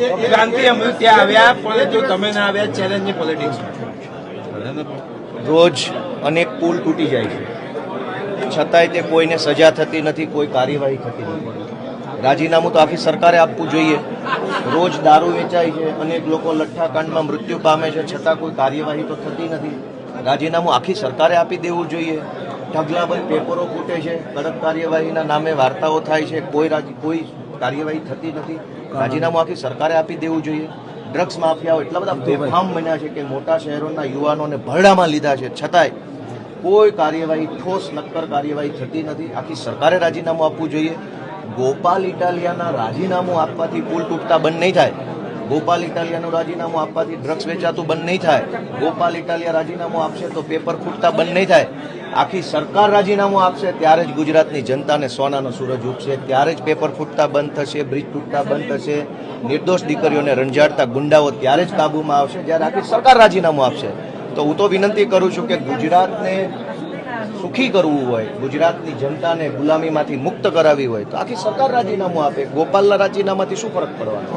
ક્રાંતિ અમૃત ત્યાં આવ્યા પણ જો તમે ના આવ્યા ચેલેન્જની પોલિટિક્સ રોજ અનેક પુલ તૂટી જાય છે, છતાંય તે કોઈને સજા થતી નથી, કોઈ કાર્યવાહી થતી નથી. રાજીનામું તો આખી સરકારે આપવું જોઈએ. રોજ દારૂ વેચાય છે, અનેક લોકો લઠ્ઠાકાંડમાં મૃત્યુ પામે છે, છતાં કોઈ કાર્યવાહી તો થતી નથી. રાજીનામું આખી સરકારે આપી દેવું જોઈએ. ઢગલાબંધ પેપરો ફૂટે છે, કડક કાર્યવાહીના નામે વાર્તાઓ થાય છે, કોઈ કાર્યવાહી થતી નથી. રાજીનામું આખી સરકારે આપી દેવું જોઈએ. ડ્રગ્સ માફિયાઓ એટલા બધા બેફામ બન્યા છે કે મોટા શહેરોના યુવાનોને ભરડામાં લીધા છે, છતાંય કોઈ કાર્યવાહી, ઠોસ નક્કર કાર્યવાહી થતી નથી. આખી સરકારે રાજીનામું આપવું જોઈએ. ગોપાલ ઇટાલિયાના રાજીનામું આપવાથી પુલ તૂટતા બંધ નહીં થાય. ગોપાલ ઇટાલિયાનું રાજીનામું આપવાથી ડ્રગ્સ વેચાતું બંધ નહીં થાય. ગોપાલ ઇટાલિયા રાજીનામું આપશે તો પેપર ફૂટતા બંધ નહીં થાય. આખી સરકાર રાજીનામું આપશે ત્યારે જ ગુજરાતની જનતાને સોનાનો સૂરજ ઉગશે, ત્યારે જ પેપર ફૂટતા બંધ થશે, બ્રિજ તૂટતા બંધ થશે, નિર્દોષ દીકરીઓને રંજાડતા ગુંડાઓ ત્યારે જ કાબૂમાં આવશે જ્યારે આખી સરકાર રાજીનામું આપશે. તો હું તો વિનંતી કરું છું કે ગુજરાતને સુખી કરવું હોય, ગુજરાતની જનતાને ગુલામીમાંથી મુક્ત કરાવી હોય તો આખી સરકાર રાજીનામું આપે. ગોપાલના રાજીનામાથી શું ફરક પડવાનો?